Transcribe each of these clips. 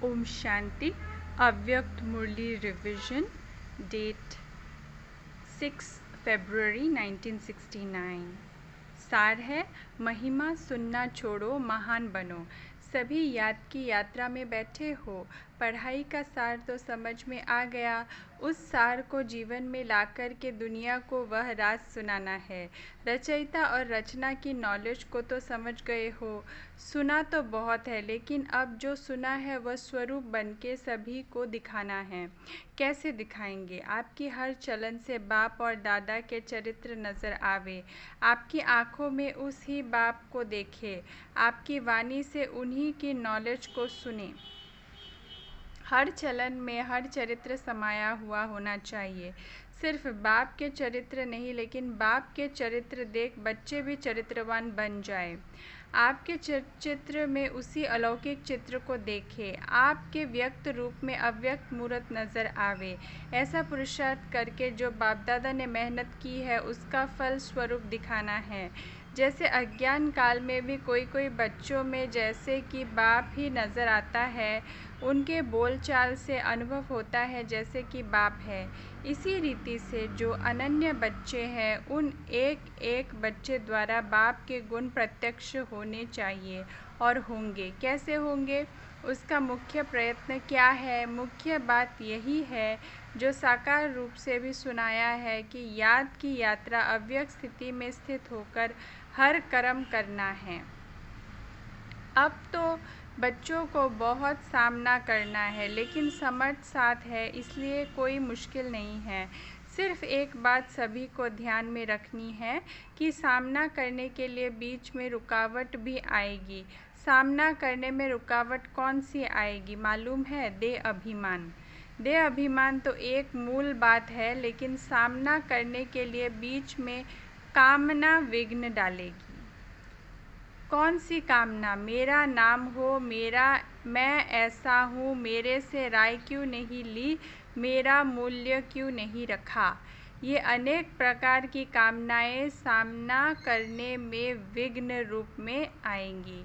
ओम शांति। अव्यक्त मुरली revision, date 6 फरवरी 1969। सार है, महिमा सुनना छोड़ो, महान बनो। सभी याद की यात्रा में बैठे हो। पढ़ाई का सार तो समझ में आ गया। उस सार को जीवन में लाकर के दुनिया को वह राज सुनाना है। रचयिता और रचना की नॉलेज को तो समझ गए हो। सुना तो बहुत है, लेकिन अब जो सुना है वह स्वरूप बन के सभी को दिखाना है। कैसे दिखाएंगे? आपकी हर चलन से बाप और दादा के चरित्र नजर आवे। आपकी आंखों में उस ही बाप को देखे। आपकी वाणी से उन्हीं की नॉलेज को सुने। हर चलन में हर चरित्र समाया हुआ होना चाहिए। सिर्फ बाप के चरित्र नहीं, लेकिन बाप के चरित्र देख बच्चे भी चरित्रवान बन जाए। आपके चित्र में उसी अलौकिक चित्र को देखे। आपके व्यक्त रूप में अव्यक्त मूर्त नजर आवे। ऐसा पुरुषार्थ करके जो बाप दादा ने मेहनत की है उसका फल स्वरूप दिखाना है। जैसे अज्ञान काल में भी कोई कोई बच्चों में जैसे कि बाप ही नज़र आता है, उनके बोलचाल से अनुभव होता है जैसे कि बाप है। इसी रीति से जो अनन्य बच्चे हैं, उन एक एक बच्चे द्वारा बाप के गुण प्रत्यक्ष होने चाहिए और होंगे। कैसे होंगे? उसका मुख्य प्रयत्न क्या है? मुख्य बात यही है जो साकार रूप से भी सुनाया है कि याद की यात्रा अव्यक्त स्थिति में स्थित होकर हर कर्म करना है। अब तो बच्चों को बहुत सामना करना है, लेकिन समर्थ साथ है, इसलिए कोई मुश्किल नहीं है। सिर्फ एक बात सभी को ध्यान में रखनी है कि सामना करने के लिए बीच में रुकावट भी आएगी। सामना करने में रुकावट कौन सी आएगी मालूम है? देह अभिमान। देह अभिमान तो एक मूल बात है, लेकिन सामना करने के लिए बीच में कामना विघ्न डालेगी। कौन सी कामना? मेरा नाम हो, मैं ऐसा हूँ, मेरे से राय क्यों नहीं ली, मेरा मूल्य क्यों नहीं रखा। ये अनेक प्रकार की कामनाएं सामना करने में विघ्न रूप में आएंगी।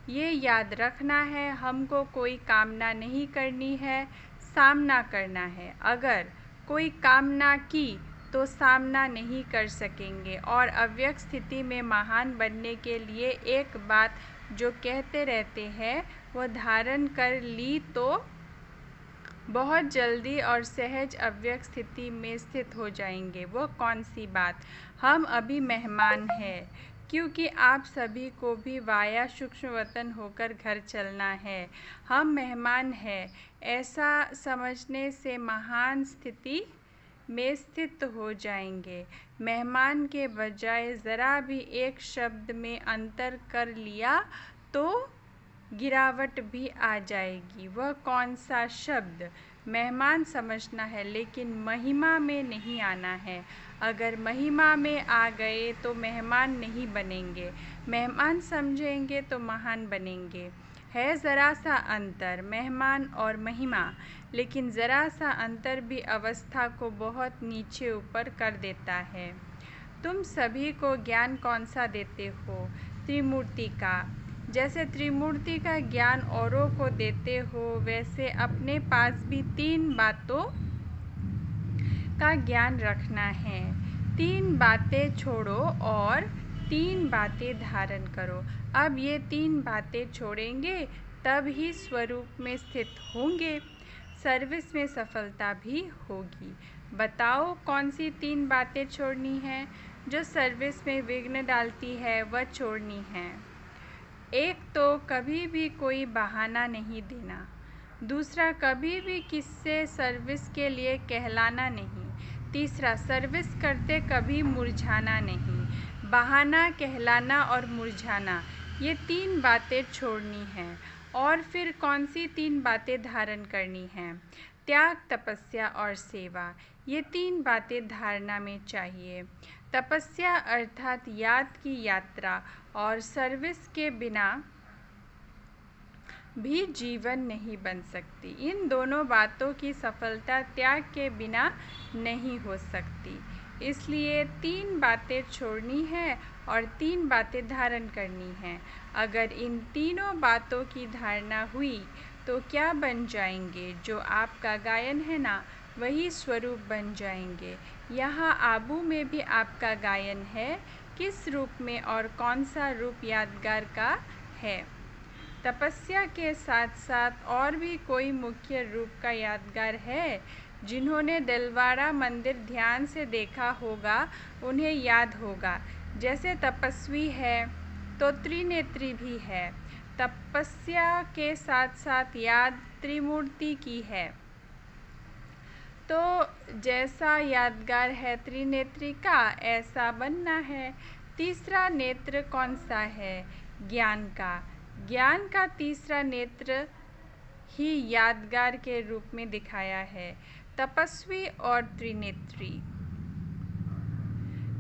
ये याद रखना है, हमको कोई कामना नहीं करनी है, सामना करना है। अगर कोई कामना की तो सामना नहीं कर सकेंगे। और अव्यक्त स्थिति में महान बनने के लिए एक बात जो कहते रहते हैं वो धारण कर ली तो बहुत जल्दी और सहज अव्यक्त स्थिति में स्थित हो जाएंगे। वो कौन सी बात? हम अभी मेहमान हैं, क्योंकि आप सभी को भी वाया सूक्ष्म वतन होकर घर चलना है। हम मेहमान हैं, ऐसा समझने से महान स्थिति में स्थित हो जाएंगे। मेहमान के बजाय ज़रा भी एक शब्द में अंतर कर लिया तो गिरावट भी आ जाएगी। वह कौन सा शब्द? मेहमान समझना है, लेकिन महिमा में नहीं आना है। अगर महिमा में आ गए तो मेहमान नहीं बनेंगे। मेहमान समझेंगे तो महान बनेंगे। है ज़रा सा अंतर, मेहमान और महिमा, लेकिन ज़रा सा अंतर भी अवस्था को बहुत नीचे ऊपर कर देता है। तुम सभी को ज्ञान कौन सा देते हो? त्रिमूर्ति का। जैसे त्रिमूर्ति का ज्ञान औरों को देते हो, वैसे अपने पास भी 3 बातों का ज्ञान रखना है। 3 बातें छोड़ो और 3 बातें धारण करो। अब ये 3 बातें छोड़ेंगे तब ही स्वरूप में स्थित होंगे, सर्विस में सफलता भी होगी। बताओ कौन सी 3 बातें छोड़नी है? जो सर्विस में विघ्न डालती है वह छोड़नी है। एक तो कभी भी कोई बहाना नहीं देना। दूसरा, कभी भी किससे सर्विस के लिए कहलाना नहीं। तीसरा, सर्विस करते कभी मुरझाना नहीं। बहाना, कहलाना और मुरझाना, ये 3 बातें छोड़नी हैं। और फिर कौन सी 3 बातें धारण करनी हैं? त्याग, तपस्या और सेवा। ये 3 बातें धारणा में चाहिए। तपस्या अर्थात याद की यात्रा और सर्विस के बिना भी जीवन नहीं बन सकती। इन दोनों बातों की सफलता त्याग के बिना नहीं हो सकती। इसलिए 3 बातें छोड़नी है और 3 बातें धारण करनी हैं। अगर इन तीनों बातों की धारणा हुई तो क्या बन जाएंगे? जो आपका गायन है ना, वही स्वरूप बन जाएंगे। यहाँ आबू में भी आपका गायन है, किस रूप में और कौन सा रूप यादगार का है? तपस्या के साथ साथ और भी कोई मुख्य रूप का यादगार है? जिन्होंने दिलवाड़ा मंदिर ध्यान से देखा होगा उन्हें याद होगा। जैसे तपस्वी है तो त्रिनेत्री भी है। तपस्या के साथ साथ याद त्रिमूर्ति की है। तो जैसा यादगार है त्रिनेत्री का, ऐसा बनना है। तीसरा नेत्र कौन सा है? ज्ञान का। ज्ञान का तीसरा नेत्र ही यादगार के रूप में दिखाया है। तपस्वी और त्रिनेत्री।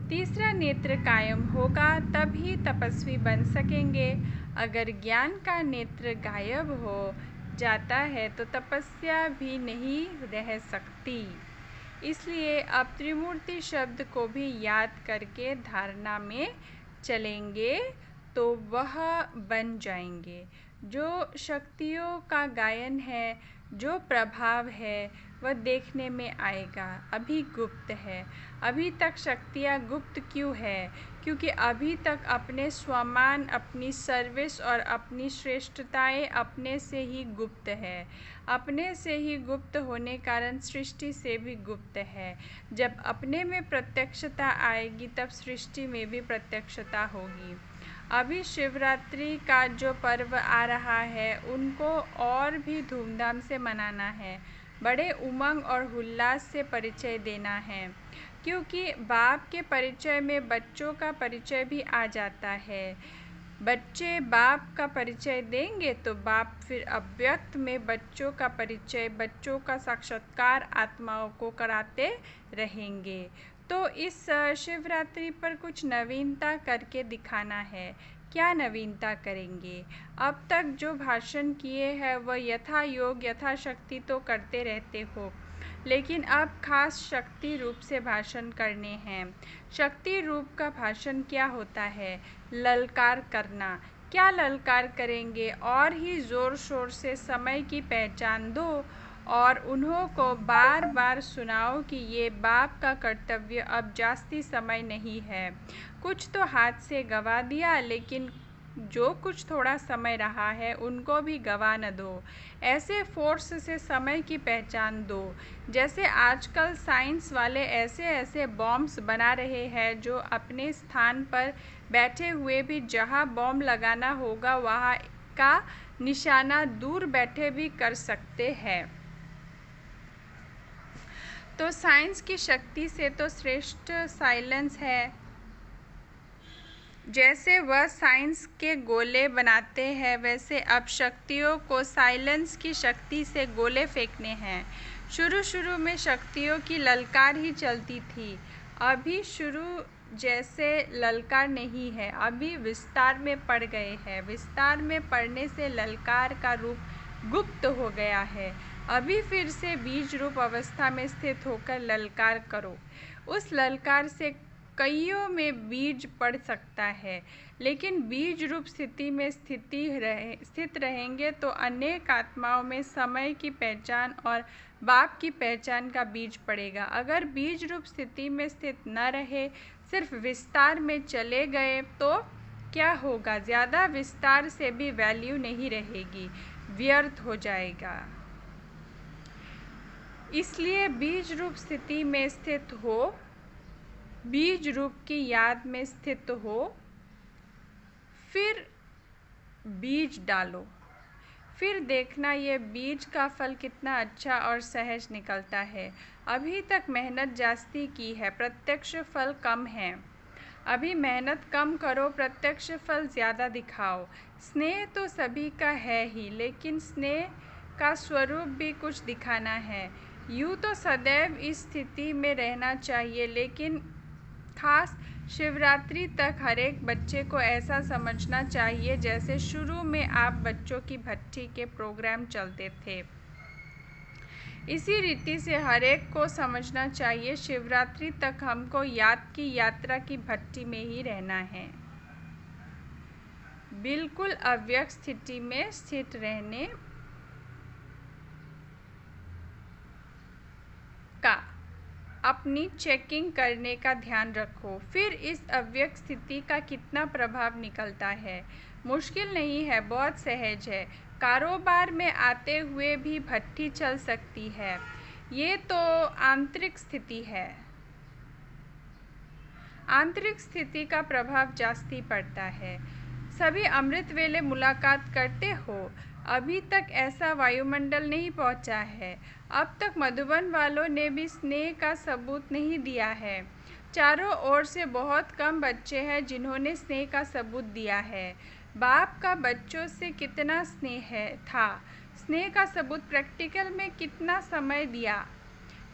तीसरा नेत्र कायम होगा तभी तपस्वी बन सकेंगे। अगर ज्ञान का नेत्र गायब हो जाता है तो तपस्या भी नहीं रह सकती। इसलिए अब त्रिमूर्ति शब्द को भी याद करके धारणा में चलेंगे तो वह बन जाएंगे। जो शक्तियों का गायन है, जो प्रभाव है, वह देखने में आएगा। अभी गुप्त है। अभी तक शक्तियाँ गुप्त क्यों है? क्योंकि अभी तक अपने स्वमान, अपनी सर्विस और अपनी श्रेष्ठताएं अपने से ही गुप्त है। अपने से ही गुप्त होने कारण सृष्टि से भी गुप्त है। जब अपने में प्रत्यक्षता आएगी तब सृष्टि में भी प्रत्यक्षता होगी। अभी शिवरात्रि का जो पर्व आ रहा है उनको और भी धूमधाम से मनाना है। बड़े उमंग और उल्लास से परिचय देना है, क्योंकि बाप के परिचय में बच्चों का परिचय भी आ जाता है। बच्चे बाप का परिचय देंगे तो बाप फिर अव्यक्त में बच्चों का परिचय, बच्चों का साक्षात्कार आत्माओं को कराते रहेंगे। तो इस शिवरात्रि पर कुछ नवीनता करके दिखाना है। क्या नवीनता करेंगे? अब तक जो भाषण किए हैं वह यथा योग यथाशक्ति तो करते रहते हो, लेकिन अब खास शक्ति रूप से भाषण करने हैं। शक्ति रूप का भाषण क्या होता है? ललकार करना। क्या ललकार करेंगे? और ही ज़ोर शोर से समय की पहचान दो और उन्हों को बार बार सुनाओ कि ये बाप का कर्तव्य अब जास्ती समय नहीं है। कुछ तो हाथ से गवा दिया, लेकिन जो कुछ थोड़ा समय रहा है उनको भी गवा न दो। ऐसे फोर्स से समय की पहचान दो। जैसे आजकल साइंस वाले ऐसे ऐसे बॉम्ब्स बना रहे हैं जो अपने स्थान पर बैठे हुए भी जहां बॉम्ब लगाना होगा वहां का निशाना दूर बैठे भी कर सकते हैं। तो साइंस की शक्ति से तो श्रेष्ठ साइलेंस है। जैसे वह साइंस के गोले बनाते हैं, वैसे अब शक्तियों को साइलेंस की शक्ति से गोले फेंकने हैं। शुरू में शक्तियों की ललकार ही चलती थी। अभी शुरू जैसे ललकार नहीं है, अभी विस्तार में पड़ गए हैं। विस्तार में पड़ने से ललकार का रूप गुप्त हो गया है। अभी फिर से बीज रूप अवस्था में स्थित होकर ललकार करो। उस ललकार से कईयों में बीज पड़ सकता है, लेकिन बीज रूप स्थिति में स्थित रहेंगे तो अनेक आत्माओं में समय की पहचान और बाप की पहचान का बीज पड़ेगा। अगर बीज रूप स्थिति में स्थित न रहे, सिर्फ विस्तार में चले गए तो क्या होगा? ज़्यादा विस्तार से भी वैल्यू नहीं रहेगी, व्यर्थ हो जाएगा। इसलिए बीज रूप स्थिति में स्थित हो, बीज रूप की याद में स्थित हो, फिर बीज डालो। फिर देखना ये बीज का फल कितना अच्छा और सहज निकलता है। अभी तक मेहनत जास्ती की है, प्रत्यक्ष फल कम है। अभी मेहनत कम करो, प्रत्यक्ष फल ज़्यादा दिखाओ। स्नेह तो सभी का है ही, लेकिन स्नेह का स्वरूप भी कुछ दिखाना है। यूँ तो सदैव इस स्थिति में रहना चाहिए, लेकिन खास शिवरात्रि तक हर एक बच्चे को ऐसा समझना चाहिए जैसे शुरू में आप बच्चों की भट्ठी के प्रोग्राम चलते थे। इसी रीति से हर एक को समझना चाहिए, शिवरात्रि तक हमको याद की यात्रा की भट्टी में ही रहना है, बिल्कुल अव्यक्त स्थिति में स्थित रहने का, अपनी चेकिंग करने का ध्यान रखो। फिर इस अव्यक्त स्थिति का कितना प्रभाव निकलता है? मुश्किल नहीं है, बहुत सहज है। कारोबार में आते हुए भी भट्टी चल सकती है। ये तो आंतरिक स्थिति है। आंतरिक स्थिति का प्रभाव जास्ती पड़ता है। सभी अमृत वेले मुलाकात करते हो? अभी तक ऐसा वायुमंडल नहीं पहुंचा है। अब तक मधुबन वालों ने भी स्नेह का सबूत नहीं दिया है। चारों ओर से बहुत कम बच्चे हैं जिन्होंने स्नेह का सबूत दिया है। बाप का बच्चों से कितना स्नेह था? स्नेह का सबूत प्रैक्टिकल में कितना समय दिया?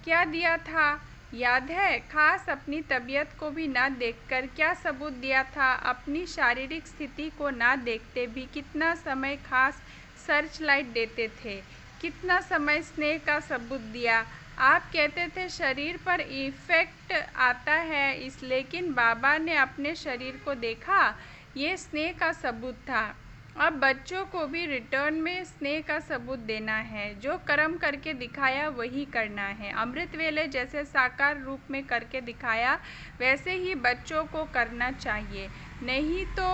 क्या दिया था? याद है? खास अपनी तबीयत को भी ना देखकर क्या सबूत दिया था? अपनी शारीरिक स्थिति को ना देखते भी कितना समय खास सर्च लाइट देते थे? कितना समय स्नेह का सबूत दिया? आप कहते थे शरीर पर इफेक्ट आता है लेकिन बाबा ने अपने शरीर को देखा, ये स्नेह का सबूत था। अब बच्चों को भी रिटर्न में स्नेह का सबूत देना है। जो कर्म करके दिखाया वही करना है। अमृत वेले जैसे साकार रूप में करके दिखाया वैसे ही बच्चों को करना चाहिए, नहीं तो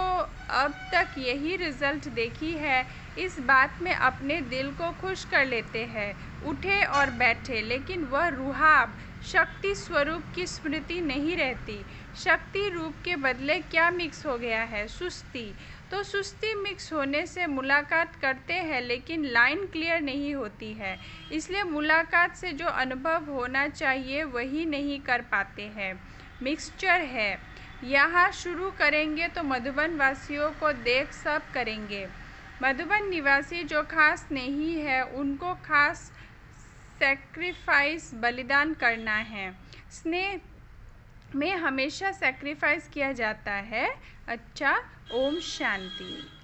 अब तक यही रिजल्ट देखी है। इस बात में अपने दिल को खुश कर लेते हैं, उठे और बैठे, लेकिन वह रुहाब शक्ति स्वरूप की स्मृति नहीं रहती। शक्ति रूप के बदले क्या मिक्स हो गया है? सुस्ती। तो सुस्ती मिक्स होने से मुलाकात करते हैं लेकिन लाइन क्लियर नहीं होती है, इसलिए मुलाकात से जो अनुभव होना चाहिए वही नहीं कर पाते हैं। मिक्सचर है। यहाँ शुरू करेंगे तो मधुबन वासियों को देख सब करेंगे। मधुबन निवासी जो खास नहीं है उनको खास सैक्रिफाइस बलिदान करना है। स्नेह में हमेशा सैक्रिफाइस किया जाता है। अच्छा, ओम शांति।